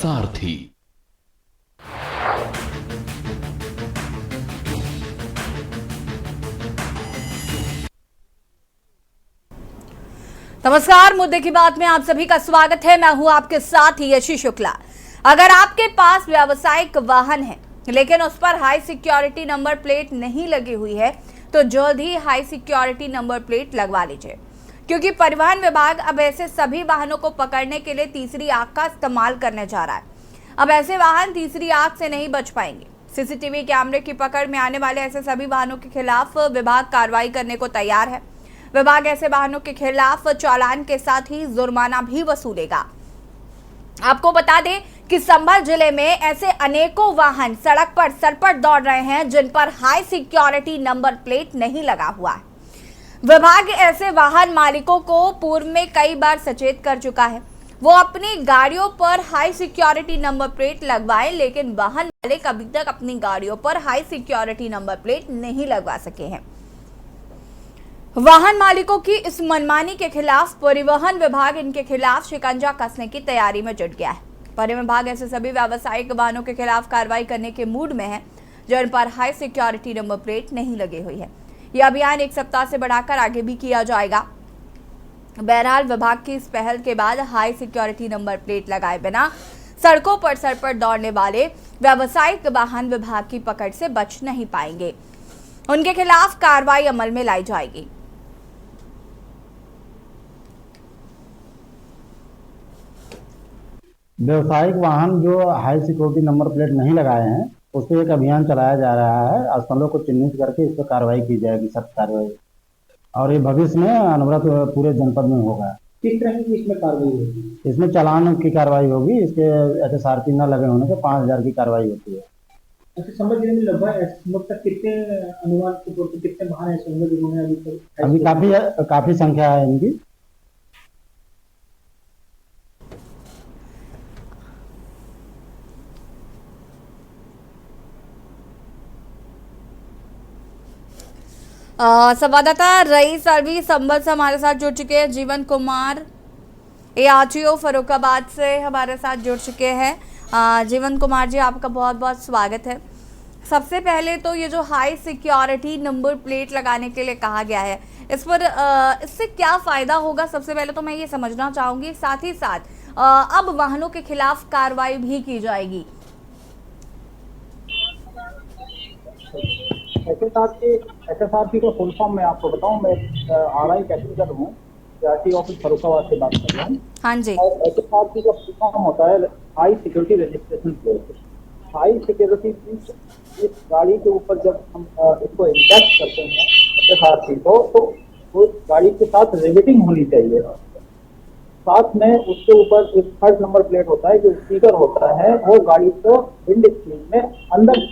सारथी। नमस्कार, मुद्दे की बात में आप सभी का स्वागत है। मैं हूं आपके साथ यशी शुक्ला। अगर आपके पास व्यावसायिक वाहन है लेकिन उस पर हाई सिक्योरिटी नंबर प्लेट नहीं लगी हुई है तो जल्द ही हाई सिक्योरिटी नंबर प्लेट लगवा लीजिए, क्योंकि परिवहन विभाग अब ऐसे सभी वाहनों को पकड़ने के लिए तीसरी आंख का इस्तेमाल करने जा रहा है। अब ऐसे वाहन तीसरी आंख से नहीं बच पाएंगे। सीसीटीवी कैमरे की पकड़ में आने वाले ऐसे सभी वाहनों के खिलाफ विभाग कार्रवाई करने को तैयार है। विभाग ऐसे वाहनों के खिलाफ चालान के साथ ही जुर्माना भी वसूलेगा। आपको बता दें कि संभल जिले में ऐसे अनेकों वाहन सड़क पर सरपट दौड़ रहे हैं जिन पर हाई सिक्योरिटी नंबर प्लेट नहीं लगा हुआ है। विभाग ऐसे वाहन मालिकों को पूर्व में कई बार सचेत कर चुका है, वो अपनी गाड़ियों पर हाई सिक्योरिटी नंबर प्लेट लगवाएं, लेकिन वाहन मालिक अभी तक अपनी गाड़ियों पर हाई सिक्योरिटी नंबर प्लेट नहीं लगवा सके हैं। वाहन मालिकों की इस मनमानी के खिलाफ परिवहन विभाग इनके खिलाफ शिकंजा कसने की तैयारी में जुट गया है। परिवहन विभाग ऐसे सभी व्यावसायिक वाहनों के खिलाफ कार्रवाई करने के मूड में है जिन पर हाई सिक्योरिटी नंबर प्लेट नहीं लगी हुई है। यह अभियान एक सप्ताह से बढ़ाकर आगे भी किया जाएगा। बहरहाल विभाग की इस पहल के बाद हाई सिक्योरिटी नंबर प्लेट लगाए बिना सड़कों पर सरपट दौड़ने वाले व्यावसायिक वाहन विभाग की पकड़ से बच नहीं पाएंगे। उनके खिलाफ कार्रवाई अमल में लाई जाएगी। व्यवसायिक वाहन जो हाई सिक्योरिटी नंबर प्लेट नहीं लगाए हैं उस पर एक अभियान चलाया जा रहा है। स्थलों को चिन्हित करके इस पर कार्रवाई की जाएगी, सख्त कार्रवाई, और ये भविष्य में अनवरत पूरे जनपद में होगा। किस तरह की इसमें कार्रवाई होगी? इसमें चालान की कार्रवाई होगी। इसके ऐसे सारथी न लगे होने से 5,000 की कार्रवाई होती है। अच्छा, संभल जिले में लगभग तक कितने अनुमान के तौर पर कितने वाहन ऐसे होंगे जिन्होंने अभी काफी संख्या है इनकी। संवाददाता रईस अलवी संभल से हमारे साथ जुड़ चुके हैं। जीवन कुमार ARTO फरुखाबाद से हमारे साथ जुड़ चुके हैं। जीवन कुमार जी, आपका बहुत बहुत स्वागत है। सबसे पहले तो ये जो हाई सिक्योरिटी नंबर प्लेट लगाने के लिए कहा गया है, इस पर इससे क्या फ़ायदा होगा, सबसे पहले तो मैं ये समझना चाहूँगी। साथ ही साथ अब वाहनों के खिलाफ कार्रवाई भी की जाएगी। SSRP का फुल फॉर्म मैं आपको बताऊं। मैं RI टेक्निकल हूँ, ARTO ऑफिस फरुखाबाद से बात कर रहा हूँ। हाँ जी। SSRP का फुल फॉर्म होता है high security registration plate. High security इस गाड़ी के ऊपर जब हम इसको इंडेक्स करते हैं SSRP को, तो उस गाड़ी के साथ रिवेटिंग होनी चाहिए। साथ में उसके ऊपर एक थर्ड नंबर प्लेट होता है जो स्पीकर होता है, वो गाड़ी को विंड स्क्रीन में अंदर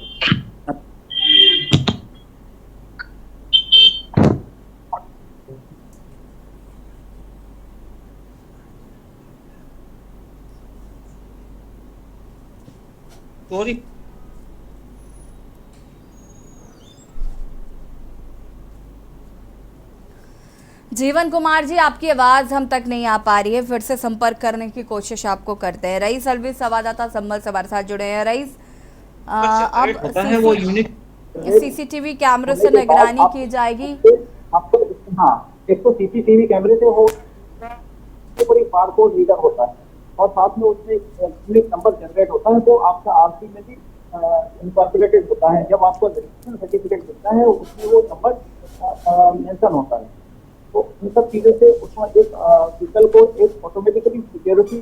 जीवन कुमार जी, आपकी आवाज हम तक नहीं आ पा रही है, फिर से संपर्क करने की कोशिश आपको करते हैं। रईस अलवी संवाददाता संभल से हमारे साथ जुड़े हैं। रईस, अब CCTV कैमरे से निगरानी की जाएगी। आपको हाँ, एक तो CCTV कैमरे से हो पर एक बारकोड रीडर होता है और साथ में उसमें यूनिक नंबर जनरेट होता है, तो आपका RC में भी इनकॉर्पोरेटेड होता है। जब आपको रजिस्ट्रेशन सर्टिफिकेट मिलता है उसमें वो नंबर मेंशन होता है। तो इन सब चीज़ों से उसमें एक व्हीकल को एक ऑटोमेटिकली सिक्योरिटी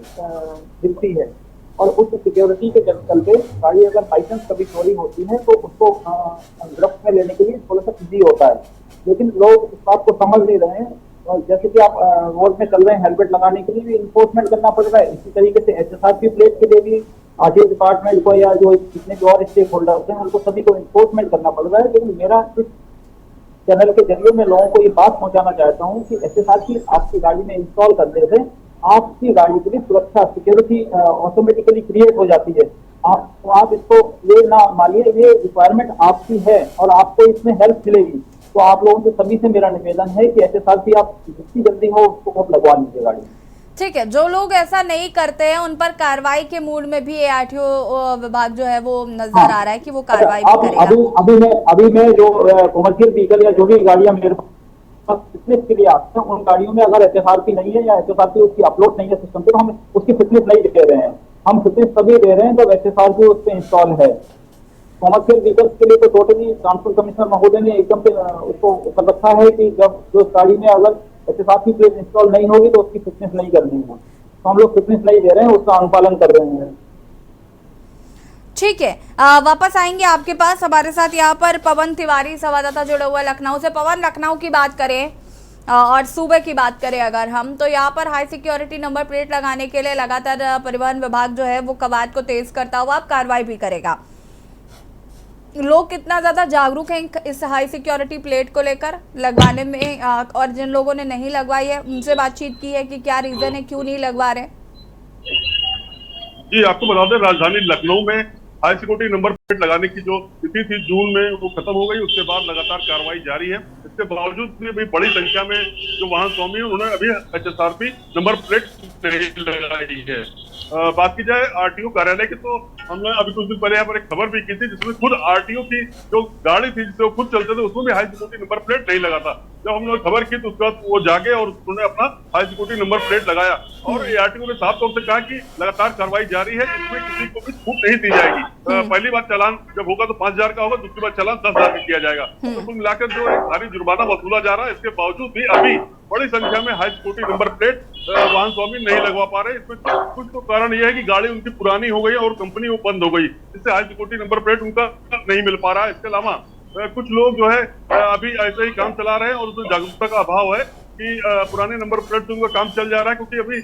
मिलती है, और उस सिक्योरिटी के चलते गाड़ी अगर बाइचांस कभी चोरी होती है तो उसको गिरफ्त में लेने के लिए थोड़ा सा ईजी होता है। लेकिन लोग इस बात को समझ नहीं रहे हैं। और जैसे कि आप रोड में चल रहे हैं, हेलमेट लगाने के लिए भी इन्फोर्समेंट करना पड़ रहा है। इसी तरीके से SSRP प्लेट के लिए भी RTO डिपार्टमेंट को या जो जितने भी और स्टेक होल्डर्स हैं उनको सभी को इन्फोर्समेंट करना पड़ रहा है। लेकिन मेरा इस चैनल के जरिए मैं लोगों को ये बात पहुंचाना चाहता हूँ कि SSRP आपकी गाड़ी में इंस्टॉल करने से आपकी गाड़ी के लिए सुरक्षा सिक्योरिटी ऑटोमेटिकली क्रिएट हो जाती है। आप इसको ये ना मानिए, ये रिक्वायरमेंट आपकी है और आपको इसमें हेल्प मिलेगी। तो आप लोगों से सभी से मेरा निवेदन है कि SSRP आप जितनी जल्दी हो उसको आप लगवा लीजिए गाड़ी। ठीक है, जो लोग ऐसा नहीं करते हैं उन पर कार्रवाई के मूड में भी ARTO विभाग जो है वो नजर आ रहा है कि वो कार्रवाई भी करेगा। अभी मैं जो कमर्शियल व्हीकल या जो भी गाड़ियां मेरे पास फिटनेस के लिए आते हैं, उन गाड़ियों में अगर HSRP नहीं है या HSRP उसकी अपलोड नहीं है सिस्टम पे, तो हम उसकी फिटनेस नहीं दे रहे हैं। हम फिटनेस तभी दे रहे हैं जब HSRP उस पर इंस्टॉल है। कमर्शियल व्हीकल्स के लिए तो टोटली ट्रांसपोर्ट कमिश्नर महोदय ने एकदम से उसको कर रखा है कि जब जो गाड़ी में अगर HSRP प्लेट इंस्टॉल नहीं होगी तो उसकी फिटनेस नहीं करनी है। तो हम लोग फिटनेस नहीं दे रहे हैं, उसका अनुपालन कर रहे हैं। ठीक है, वापस आएंगे आपके पास। हमारे साथ यहाँ पर पवन तिवारी संवाददाता जुड़े हुए लखनऊ से। पवन, लखनऊ की बात करें और सूबे की बात करें अगर हम, तो यहाँ पर हाई सिक्योरिटी नंबर प्लेट लगाने के लिए लगातार परिवहन विभाग जो है वो कवायद को तेज करता हुआ अब कार्रवाई भी करेगा। लोग कितना ज्यादा जागरूक हैं इस हाई सिक्योरिटी प्लेट को लेकर लगवाने में, और जिन लोगों ने नहीं लगवाई है उनसे बातचीत की है कि क्या रीजन है, क्यों नहीं लगवा रहे? जी, आपको बता दें, राजधानी लखनऊ में हाई सिक्योरिटी नंबर प्लेट लगाने की जो तिथि थी जून में, वो खत्म हो गई। उसके बाद लगातार कार्रवाई जारी है। इसके बावजूद भी अभी बड़ी संख्या में जो वाहन स्वामी है उन्होंने अभी HSRP नंबर प्लेट नहीं लगाई है। बात की जाए RTO कार्यालय की, तो हमने अभी कुछ दिन पहले यहाँ पर एक खबर भी की थी जिसमें खुद RTO की जो गाड़ी थी जिससे वो खुद चलते थे उसमें भी हाई सिक्योरिटी नंबर प्लेट नहीं लगा था। जब हमने खबर की तो उसके बाद वो जागे और उन्होंने अपना हाई सिक्योरिटी नंबर प्लेट लगाया। और ARTO ने साफ तौर से कहा कि लगातार कार्रवाई जारी है, इसमें किसी को भी छूट नहीं दी जाएगी। पहली बार चालान जब होगा तो 5,000 का होगा, दूसरी बार चालान 10,000 का किया जाएगा। तो कुल मिलाकर जो एक भारी जुर्माना वसूला जा रहा है, इसके बावजूद भी अभी बड़ी संख्या में हाई सिक्योरिटी नंबर प्लेट वाहन स्वामी नहीं लगवा पा रहे। इसमें कुछ तो कारण यह है कि गाड़ी उनकी पुरानी हो गई और कंपनी वो बंद हो गई, जिससे हाई सिक्योरिटी नंबर प्लेट उनका नहीं मिल पा रहा है। इसके अलावा कुछ लोग जो है अभी ऐसे ही काम चला रहे हैं और उसमें जागरूकता का अभाव है कि पुराने नंबर प्लेट से उनका काम चल जा रहा है, क्योंकि अभी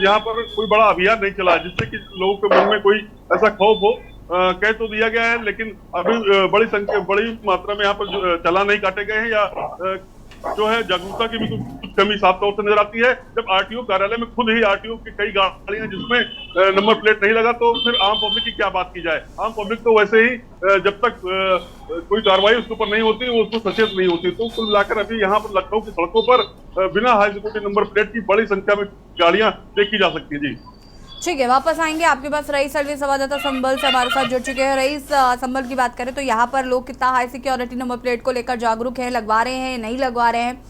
यहाँ पर कोई बड़ा अभियान नहीं चला जिससे कि लोगों के मन में कोई ऐसा खौफ हो। कह तो दिया गया है, लेकिन अभी बड़ी मात्रा में यहाँ पर चालान नहीं काटे गए हैं या जो है जागरूकता की भी कुछ कमी साफ तौर से नजर आती है। जब RTO कार्यालय में खुद ही RTO की कई गाड़ियां जिसमें नंबर प्लेट नहीं लगा, तो फिर आम पब्लिक की क्या बात की जाए। आम पब्लिक तो वैसे ही जब तक कोई कार्रवाई उसके ऊपर नहीं होती वो उसको सचेत नहीं होती। तो कुल मिलाकर अभी यहाँ पर लखनऊ की सड़कों पर बिना हाई सिक्योरिटी नंबर प्लेट की बड़ी संख्या में गाड़ियां देखी जा सकती है। जी ठीक है, वापस आएंगे आपके पास। रईस अलवी संवाददाता संभल से हमारे साथ जुड़ चुके हैं। रईस, संभल की बात करें तो यहाँ पर लोग कितना हाई सिक्योरिटी नंबर प्लेट को लेकर जागरूक हैं, लगवा रहे हैं, नहीं लगवा रहे हैं,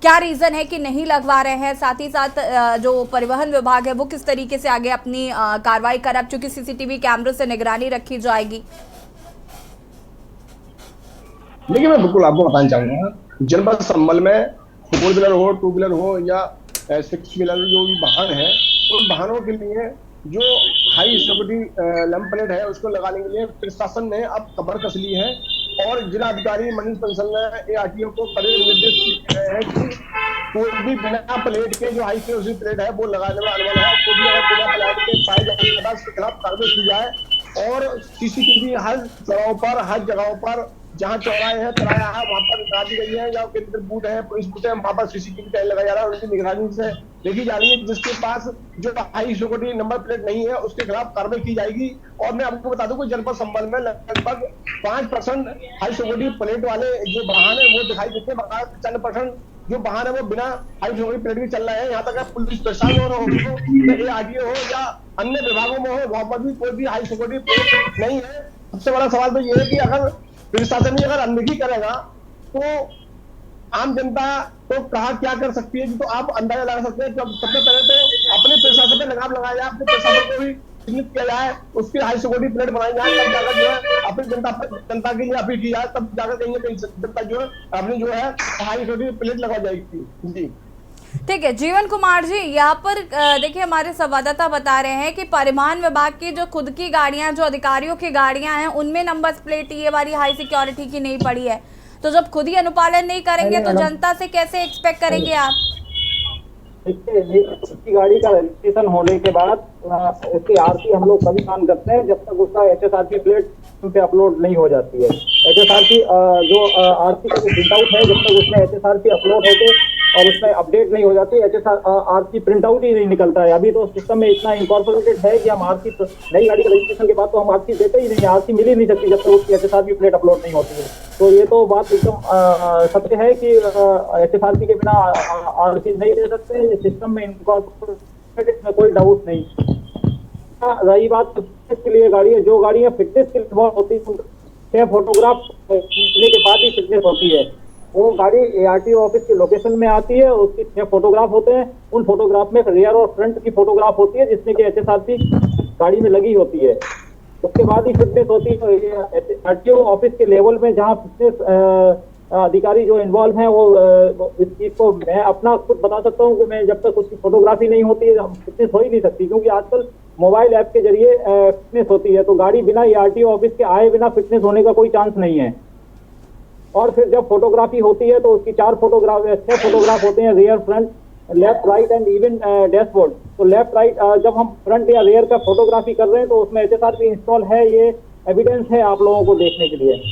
क्या रीजन है कि नहीं लगवा रहे हैं? साथ ही साथ जो परिवहन विभाग है वो किस तरीके से आगे अपनी कार्रवाई कर, अब चूंकि CCTV कैमरों से निगरानी रखी जाएगी? देखिए, मैं बिल्कुल आपको बताना चाहूंगा, जनपद संभल में 4 व्हीलर हो, 2 व्हीलर हो या 6 व्हीलर जो भी वाहन है, उन वाहनों के लिए जो हाई सिक्योरिटी नंबर प्लेट है उसको लगाने के लिए प्रशासन ने अब कमर कस ली है। और जिलाधिकारी मनीष बंसल ने ARTO को कड़े निर्देश दिए हैं कि कोई भी बिना प्लेट के जो हाई सिक्योरिटी प्लेट है वो लगाने में अनवल है। कोई भी अगर बिना प्लेट के पाए जाने के उसके खिलाफ कार्रवाई की जाए। और CCTV हर जगहों पर, हर जगहों पर जहाँ चौराहे है, तिराया है, वहाँ पर लगा दी गई है, या केंद्र बूथ है, पुलिस बूथ है, वहाँ पर CCTV टैग लगाया जा रहा है, उनकी निगरानी से देखी जा रही है। जिसके पास जो हाई सिक्योरिटी नंबर प्लेट नहीं है उसके खिलाफ कार्रवाई की जाएगी। और मैं आपको बता दूं कि जनपद संभल में लगभग 5% हाई सिक्योरिटी प्लेट वाले जो वाहन है वो दिखाई देते हैं। 95% जो वाहन है वो बिना हाई सिक्योरिटी प्लेट भी चल रहे हैं। यहाँ तक पुलिस प्रशासन हो, ARTO हो या अन्य विभागों में हो, वहाँ पर भी कोई भी हाई सिक्योरिटी प्लेट नहीं है। सबसे बड़ा सवाल तो ये है कि अगर प्रशासन भी अगर अनदेखी करेगा तो आम जनता तो कहा क्या कर सकती है, तो आप अंदाजा लगा सकते हैं। सबसे पहले तो अपने प्रशासन पे लगाम लगाया जाए, अपने प्रशासन को भी चिन्हित किया जाए, उसकी हाई सिक्योरिटी प्लेट बनाई जाए, तब जाकर जो है अपनी जनता के लिए अपील की जाए, तब जाकर कहीं जनता जो है अपनी जो है हाई सिक्योरिटी प्लेट लगा जाएगी। जी ठीक है, जीवन कुमार जी, यहाँ पर देखिए हमारे संवाददाता बता रहे हैं कि परिवहन विभाग की जो खुद की गाड़ियां, जो अधिकारियों की गाड़ियां हैं, उनमें नंबर प्लेट ये वाली हाई सिक्योरिटी की नहीं पड़ी है। तो जब खुद ही अनुपालन नहीं करेंगे तो जनता से कैसे एक्सपेक्ट करेंगे आप? उसकी गाड़ी का रजिस्ट्रेशन होने के बाद उसकी RC हम लोग तभी काम करते हैं जब तक उसका HSRP प्लेट उन पे अपलोड नहीं हो जाती है। HSRP जो RC का जो प्रिंट आउट है, जब तक उसमें HSRP अपलोड होते और उसमें अपडेट नहीं हो जाती, RC प्रिंट आउट ही नहीं निकलता है। अभी तो सिस्टम में इतना इनकॉर्पोरेटेड है कि हम RC नई गाड़ी के रजिस्ट्रेशन के बाद तो हम RC देते ही नहीं, RC मिल ही नहीं सकती जब तक उसकी HSRP प्लेट अपलोड नहीं होती है। तो ये तो बात एकदम सत्य है कि HSRP के बिना RC नहीं दे सकते। सिस्टम में इनकॉर्पोरेटेड इसमें कोई डाउट नहीं। रही बात फिटनेस के लिए गाड़ी है, जो गाड़ियाँ फिटनेस के लिए इन्वॉल्व होती है 6 फोटोग्राफ खींचने के बाद ही फिटनेस होती है। वो गाड़ी ARTO ऑफिस के लोकेशन में आती है, उसकी 6 फोटोग्राफ होते हैं। उन फोटोग्राफ में रियर और फ्रंट की फोटोग्राफ होती है जिसमें कि HSRP गाड़ी में लगी होती है। उसके बाद ही फिटनेस होती है। RTO ऑफिस के लेवल में जहाँ फिटनेस अधिकारी जो इन्वॉल्व हैं वो इस चीज को मैं अपना खुद बता सकता हूँ कि मैं जब तक उसकी फोटोग्राफी नहीं होती है फिटनेस हो ही नहीं सकती, क्योंकि आजकल मोबाइल ऐप के जरिए फिटनेस होती है। तो गाड़ी बिना RTO ऑफिस के आए बिना फिटनेस होने का कोई चांस नहीं है। और फिर जब फोटोग्राफी होती है तो उसकी 6 फोटोग्राफ होते हैं, rear, front, left, right and even dashboard. तो लेफ्ट राइट जब हम फ्रंट या रियर का फोटोग्राफी कर रहे हैं तो उसमें HSRP इंस्टॉल है, ये एविडेंस है आप लोगों को देखने के लिए।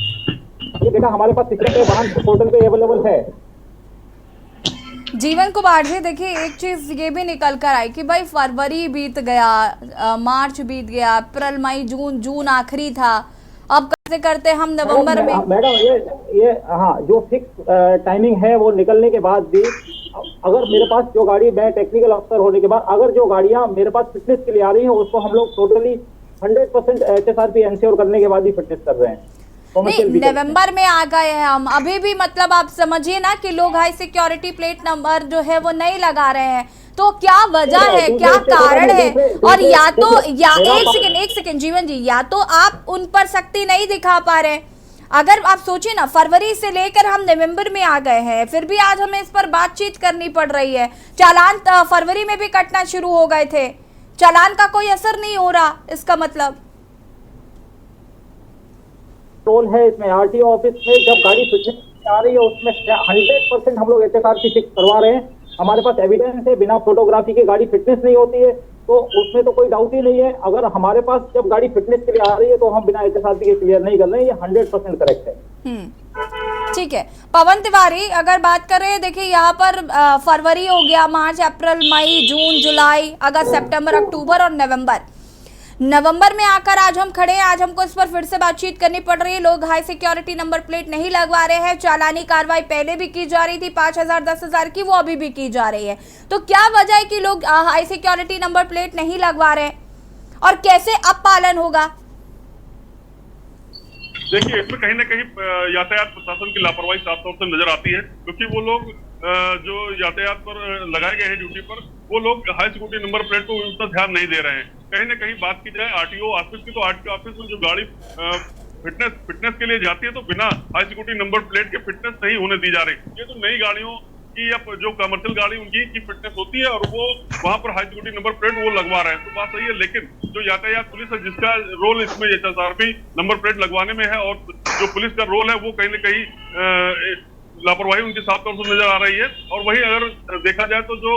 ये डेटा हमारे पास सिस्टम पे वाहन पोर्टल पे अवेलेबल है। जीवन कुमार जी, देखिए एक चीज ये भी निकल कर आई कि भाई फरवरी बीत गया, मार्च बीत गया, अप्रैल, मई, जून आखिरी था, अब करते करते हम नवंबर में। मैडम ये हाँ, जो फिक्स टाइमिंग है वो निकलने के बाद भी अगर मेरे पास जो गाड़ी, मैं टेक्निकल अफसर होने के बाद अगर जो गाड़ियां मेरे पास फिटनेस के लिए आ रही हैं उसको हम लोग टोटली 100% HSRP इंश्योर करने के बाद ही फिटनेस कर रहे हैं। नहीं, नवंबर में आ गए हैं हम, अभी भी मतलब आप समझिए ना कि लोग हाई सिक्योरिटी प्लेट नंबर जो है वो नहीं लगा रहे हैं, तो क्या वजह है, क्या कारण है? और या तो एक सेकंड जीवन जी, या तो आप उन पर सख्ती नहीं दिखा पा रहे। अगर आप सोचिए ना, फरवरी से लेकर हम नवंबर में आ गए हैं, फिर भी आज हमें इस पर बातचीत करनी पड़ रही है। चालान फरवरी में भी कटना शुरू हो गए थे, चालान का कोई असर नहीं हो रहा, इसका मतलब रोल है इसमें। RTO ऑफिस में जब गाड़ी फिटनेस आ रही है उसमें 100% हम लोग HSRP फिक्स करवा रहे हैं। हमारे पास एविडेंस है, बिना फोटोग्राफी के गाड़ी फिटनेस नहीं होती है, तो उसमें तो कोई डाउट ही नहीं है। अगर हमारे पास जब गाड़ी फिटनेस के लिए आ रही है तो हम बिना HSRP के क्लियर नहीं कर रहे हैं, ये 100% करेक्ट है। ठीक है। पवन तिवारी, अगर बात कर रहे हैं, देखिए यहाँ पर फरवरी हो गया, मार्च, अप्रैल, मई, जून, जुलाई, अगस्त, सितंबर, अक्टूबर और नवंबर में आकर आज हम खड़े हैं। आज हमको इस पर फिर से बातचीत करनी पड़ रही है। लोग हाई सिक्योरिटी नंबर प्लेट नहीं लगवा रहे हैं। चालानी कार्रवाई पहले भी की जा रही थी 5,000 10,000 की, वो अभी भी की जा रही है। तो क्या वजह है कि लोग हाई सिक्योरिटी नंबर प्लेट नहीं लगवा रहे हैं और कैसे अब पालन होगा? देखिए, इसमें कहीं ना कहीं यातायात प्रशासन की लापरवाही साफ तौर से नजर आती है, क्योंकि वो लोग जो यातायात पर लगाए गए हैं ड्यूटी पर, वो लोग हाई सिक्योरिटी नंबर प्लेट को उतना ध्यान नहीं दे रहे हैं। कहीं ना कहीं बात की जाए RTO ऑफिस की, तो RTO ऑफिस में जो गाड़ी फिटनेस के लिए जाती है तो बिना हाई सिक्योरिटी नंबर प्लेट के फिटनेस नहीं होने दी जा रही। ये तो नई गाड़ियों की या जो कमर्शियल गाड़ी उनकी की फिटनेस होती है और वो वहां पर हाई सिक्योरिटी नंबर प्लेट वो लगवा रहे हैं, तो बात सही है। लेकिन जो यातायात पुलिस है, जिसका रोल इसमें HSRP नंबर प्लेट लगवाने में है, और जो पुलिस का रोल है वो कहीं ना कहीं लापरवाही उनकी साफ तौर से नजर आ रही है। और वही अगर देखा जाए तो जो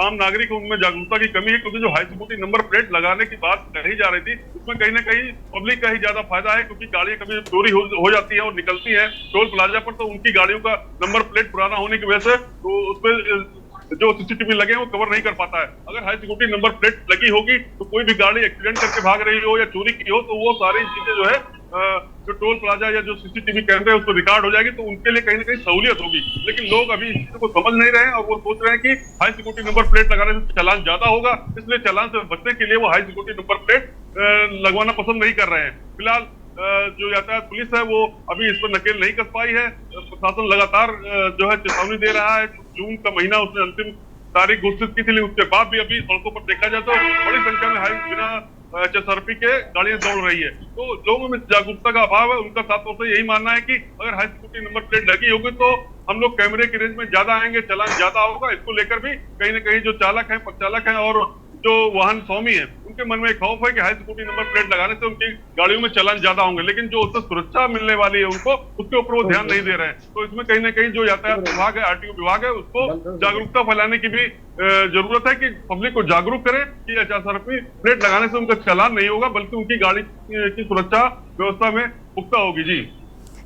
आम नागरिक उनमें जागरूकता की कमी है, क्योंकि जो हाई सिक्योरिटी नंबर प्लेट लगाने की बात कही जा रही थी उसमें कहीं ना कहीं पब्लिक का ही ज्यादा फायदा है, क्योंकि गाड़ियां कभी चोरी हो जाती है और निकलती है टोल प्लाजा पर, तो उनकी गाड़ियों का नंबर प्लेट पुराना होने की वजह से तो उसमें जो CCTV लगे हैं वो कवर नहीं कर पाता है। अगर हाई सिक्योरिटी नंबर प्लेट लगी होगी तो कोई भी गाड़ी एक्सीडेंट करके भाग रही हो या चोरी की हो तो वो सारी चीजें जो है जो टोल प्लाजा या जो CCTV कैमरे उस पर रिकॉर्ड हो जाएगी, तो उनके लिए कहीं ना कहीं सहूलियत होगी। लेकिन लोग अभी इस चीज को समझ नहीं रहे हैं और वो सोच रहे हैं कि हाई सिक्योरिटी नंबर प्लेट लगाने से चालान ज्यादा होगा, इसलिए चालान से बचने के लिए वो हाई सिक्योरिटी नंबर प्लेट लगवाना पसंद नहीं कर रहे हैं। फिलहाल जो यातायात पुलिस है वो अभी इस पर नकेल नहीं कस पाई है। प्रशासन लगातार जो है चेतावनी दे रहा है। जून का महीना उसने अंतिम तारीख घोषित की थी, लेकिन उसके बाद भी अभी सड़कों पर देखा जाए तो बड़ी संख्या में बिना HSRP के गाड़ियां दौड़ रही है। तो लोगों में जागरूकता का अभाव है। उनका साफ तौर से यही मानना है कि अगर हाई सिक्योरिटी नंबर प्लेट लगी होगी तो हम लोग कैमरे की रेंज में ज्यादा आएंगे, चालान ज्यादा होगा। इसको लेकर भी कहीं ना कहीं जो चालक है, परिचालक है और जो वाहन स्वामी है, उनके मन में एक खौफ है कि हाई सिक्योरिटी नंबर प्लेट लगाने से उनकी गाड़ियों में चालान ज्यादा होंगे, लेकिन जो उससे सुरक्षा मिलने वाली है उनको, उसके ऊपर वो ध्यान नहीं दे रहे हैं। तो इसमें कहीं ना कहीं जो यातायात विभाग है, RTO विभाग है, उसको जागरूकता फैलाने की भी जरूरत है कि पब्लिक को जागरूक करें कि HSRP प्लेट लगाने से उनका चालान नहीं होगा, बल्कि उनकी गाड़ी की सुरक्षा व्यवस्था में पुख्ता होगी। जी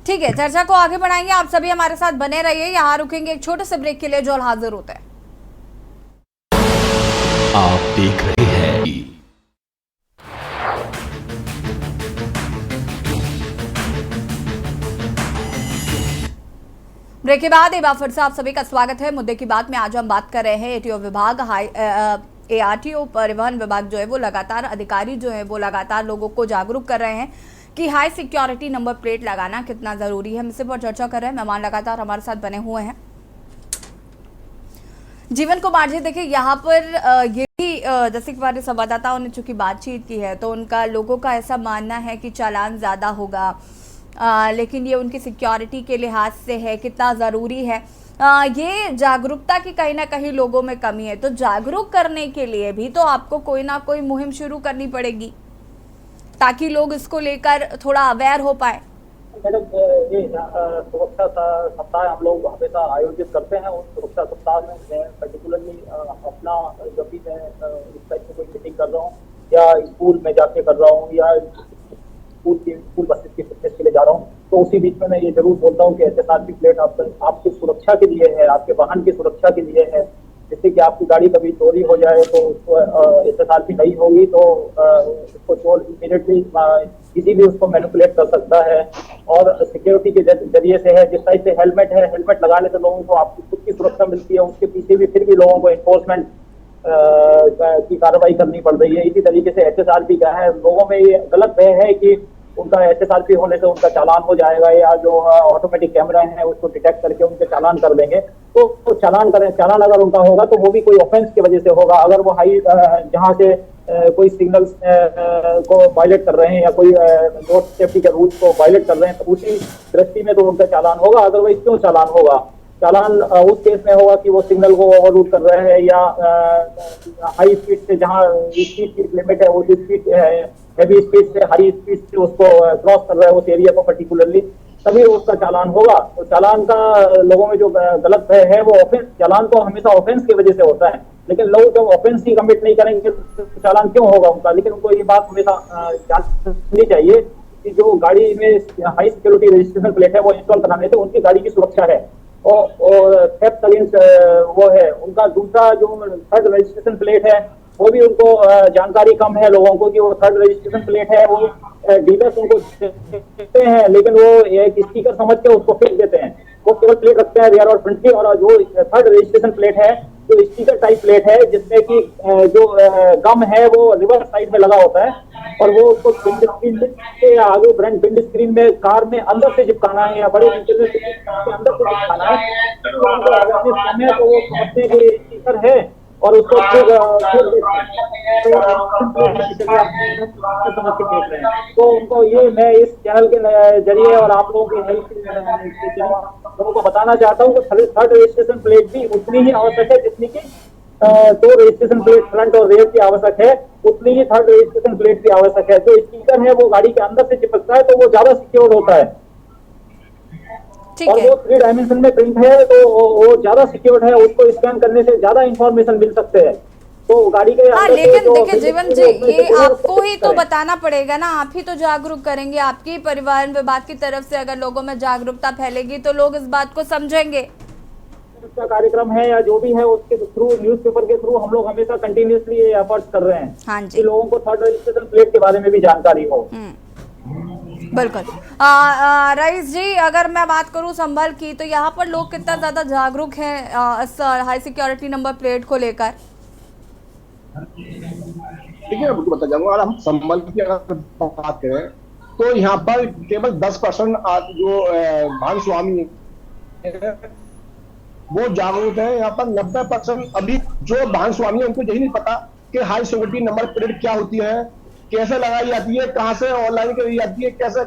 ठीक है, चर्चा को आगे बढ़ाएंगे। आप सभी हमारे साथ बने रहिए। यहाँ रुकेंगे एक छोटे से ब्रेक के लिए, जो हाजिर होते हैं। आप देख रहे हैं ब्रेक के बाद एक बार फिर से आप सभी का स्वागत है। मुद्दे की बात में आज हम बात कर रहे हैं ATO विभाग ARTO परिवहन विभाग जो है वो लगातार, अधिकारी जो है वो लगातार लोगों को जागरूक कर रहे हैं कि हाई सिक्योरिटी नंबर प्लेट लगाना कितना ज़रूरी है। हम इसी पर चर्चा कर रहे हैं, मेहमान लगातार हमारे साथ बने हुए हैं। जीवन कुमार जी, देखिए यहाँ पर ये भी जैसे कि हमारे संवाददाताओं ने चूंकि बातचीत की है तो उनका, लोगों का ऐसा मानना है कि चालान ज़्यादा होगा, लेकिन ये उनकी सिक्योरिटी के लिहाज से है, कितना ज़रूरी है। ये जागरूकता की कहीं ना कहीं लोगों में कमी है, तो जागरूक करने के लिए भी तो आपको कोई ना कोई मुहिम शुरू करनी पड़ेगी ताकि लोग इसको लेकर थोड़ा अवेयर हो पाए। मैडम, ये सुरक्षा सप्ताह हम लोग हमेशा आयोजित करते हैं। उस सुरक्षा सप्ताह में मैं पर्टिकुलरली अपना जब भी मैं इस टाइप से कोई मीटिंग कर रहा हूँ या स्कूल में जाके कर रहा हूँ या स्कूल बसेस की फिटनेस के लिए जा रहा हूँ, तो उसी बीच में मैं ये जरूर बोलता हूँ कि HSRP प्लेट आपकी सुरक्षा के लिए है, आपके वाहन की सुरक्षा के लिए है। जिससे कि आपकी गाड़ी कभी चोरी हो जाए तो उसको HSRP नहीं होगी तो उसको चोर इमीडिएटली किसी भी उसको मैनिपुलेट कर सकता है। और सिक्योरिटी के जरिए से है, जिस टाइप से हेलमेट है, हेलमेट लगाने से लोगों को आपकी खुद की सुरक्षा मिलती है, उसके पीछे भी फिर भी लोगों को एनफोर्समेंट की कार्रवाई करनी पड़ रही है। इसी तरीके से HSRP क्या है, लोगों में ये गलत भय है कि उनका HSRP होने से उनका चालान हो जाएगा या जो ऑटोमेटिक कैमरा है उसको डिटेक्ट करके उनके चालान कर देंगे। तो चालान अगर उनका होगा तो वो भी कोई ऑफेंस की वजह से होगा। अगर वो हाई जहाँ से कोई सिग्नल्स को वायलेट कर रहे हैं या कोई रोड सेफ्टी के रूल्स को वायलेट कर रहे हैं तो उसी दृष्टि में तो उनका चालान होगा। अदरवाइज क्यों चालान होगा? चालान उस केस में होगा कि वो सिग्नल को ओवररूट कर रहे हैं या हाई स्पीड से, जहाँ स्पीड की लिमिट है उस स्पीड हैवी स्पीड से हाई स्पीड से उसको क्रॉस कर रहा है उस एरिया को पर्टिकुलरली, तभी उसका चालान होगा। तो चालान का लोगों में जो गलत भय है वो ऑफेंस, चालान तो हमेशा ऑफेंस की वजह से होता है, लेकिन लोग जब ऑफेंस ही कमिट नहीं करेंगे तो चालान क्यों होगा उनका। लेकिन उनको ये बात हमेशा जाननी चाहिए कि जो गाड़ी में हाई सिक्योरिटी रजिस्ट्रेशन प्लेट है वो इंस्टॉल कराने से उनकी गाड़ी की सुरक्षा है और थेफ्ट अगेंस्ट वो है उनका। दूसरा जो थर्ड रजिस्ट्रेशन प्लेट है वो भी उनको जानकारी कम है लोगों को कि वो थर्ड रजिस्ट्रेशन प्लेट है, वो डीलर्स उनको देते हैं लेकिन वो एक स्टिकर समझ के उसको फेंक देते हैं। वो केवल प्लेट रखते हैं रियर और फ्रंट की, और जो थर्ड रजिस्ट्रेशन प्लेट है जो स्टिकर टाइप प्लेट है जिसमें कि जो गम है वो रिवर्स साइड में लगा होता है और वो उसको विंड स्क्रीन के आगे फ्रंट विंड स्क्रीन में कार में अंदर से चिपकाना है या बड़े अंदर से चिपकाना है तो वो समझते हैं कि स्टिकर है और उसको तो उनको ये मैं इस चैनल के जरिए और आप लोगों की हेल्प के जरिए लोगों को बताना चाहता हूँ कि थर्ड रजिस्ट्रेशन प्लेट भी उतनी ही आवश्यक है जितनी की तो रजिस्ट्रेशन प्लेट फ्रंट और रेयर की आवश्यक है, उतनी ही थर्ड रजिस्ट्रेशन प्लेट की आवश्यक है। जो स्टिकर है वो गाड़ी के अंदर से चिपकता है तो वो ज्यादा सिक्योर होता है और वो 3 डायमेंशन में प्रिंट है तो वो ज्यादा सिक्योर्ड है, उसको स्कैन करने से ज्यादा इंफॉर्मेशन मिल सकते हैं। तो गाड़ी के लेकिन देखिए जीवन जी, ये आपको ही तो बताना पड़ेगा ना, आप ही तो जागरूक करेंगे। आपकी परिवहन विभाग की तरफ से अगर लोगों में जागरूकता फैलेगी तो लोग इस बात को समझेंगे। का कार्यक्रम है या जो भी है उसके थ्रू, न्यूज़पेपर के थ्रू हम लोग हमेशा कंटिन्यूअसली ये एफर्ट्स कर रहे हैं। हाँ जी, कि लोगों को थर्ड रजिस्ट्रेशन प्लेट के बारे में भी जानकारी हो। बिल्कुल। रईस जी, अगर मैं बात करूं संभल की, तो यहाँ पर लोग कितना ज्यादा जागरूक हैं इस हाई सिक्योरिटी नंबर प्लेट को लेकर? देखिए मैं बता जाऊंगा, अगर हम संभल की अगर बात करें तो यहाँ पर केवल 10% जो वाहन स्वामी वो जागरूक है। यहाँ पर 90% अभी जो वाहन स्वामी है उनको यही नहीं पता कि हाई सिक्योरिटी नंबर प्लेट क्या होती है, कैसे लगाई जाती है, कहां से ऑनलाइन करी जाती है, कैसे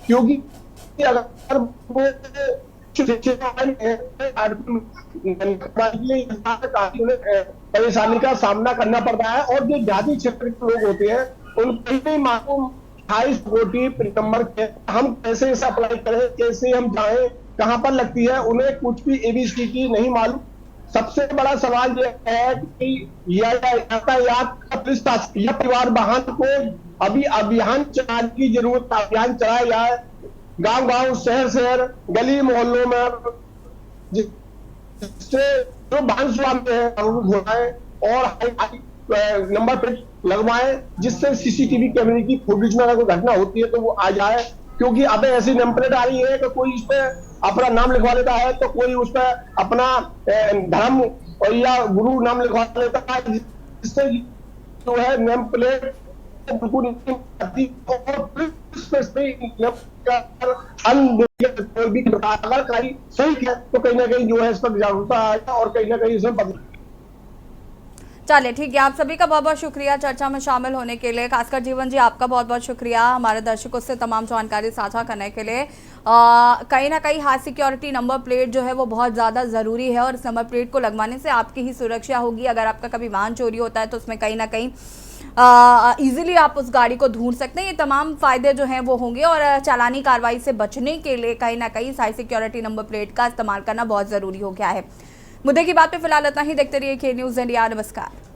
क्योंकि अगर वो परेशानी का सामना करना पड़ता है और जो जाति क्षेत्र के लोग होते हैं उनको नहीं मालूम हाई सिक्योरिटी नंबर हम कैसे इसे अप्लाई करें, कैसे हम जाएं, कहां पर लगती है, उन्हें कुछ भी एबीसीडी नहीं मालूम। सबसे बड़ा सवाल यह है कि यातायात का पुलिस या परिवार वाहन को अभी अभियान चलाने की जरूरत, अभियान चलाया जाए गांव-गांव, शहर-शहर, गली मोहल्लों में, जिससे जो वाहन स्वामी है और नंबर प्लेट लगवाएं, जिससे सीसीटीवी कैमरे की फुटेज में अगर कोई घटना होती है तो वो आ जाए क्योंकि अब ऐसी नेम प्लेट आ रही है कि कोई इस पे अपना नाम लिखवा लेता है, तो कोई उस पे अपना धर्म और या गुरु नाम लिखवा लेता है, जिससे जो है नेम प्लेट बिल्कुल नहीं आती। और अगर कहीं सही है तो कहीं ना कहीं जो है इस पर जागरूकता आएगा और कहीं ना कहीं इसमें बदलाव। चलिए ठीक है, आप सभी का बहुत बहुत शुक्रिया चर्चा में शामिल होने के लिए। खासकर जीवन जी आपका बहुत बहुत शुक्रिया हमारे दर्शकों से तमाम जानकारी साझा करने के लिए। कहीं ना कहीं हाई सिक्योरिटी नंबर प्लेट जो है वो बहुत ज़्यादा ज़रूरी है और इस नंबर प्लेट को लगवाने से आपकी ही सुरक्षा होगी। अगर आपका कभी वाहन चोरी होता है तो उसमें कहीं ना कहीं ईजिली आप उस गाड़ी को ढूंढ सकते हैं। ये तमाम फायदे जो हैं वो होंगे और चालानी कार्रवाई से बचने के लिए कहीं ना कहीं हाई सिक्योरिटी नंबर प्लेट का इस्तेमाल करना बहुत ज़रूरी हो गया है। मुद्दे की बात पे फिलहाल इतना ही। देखते रहिए के न्यूज़ इंडिया। नमस्कार।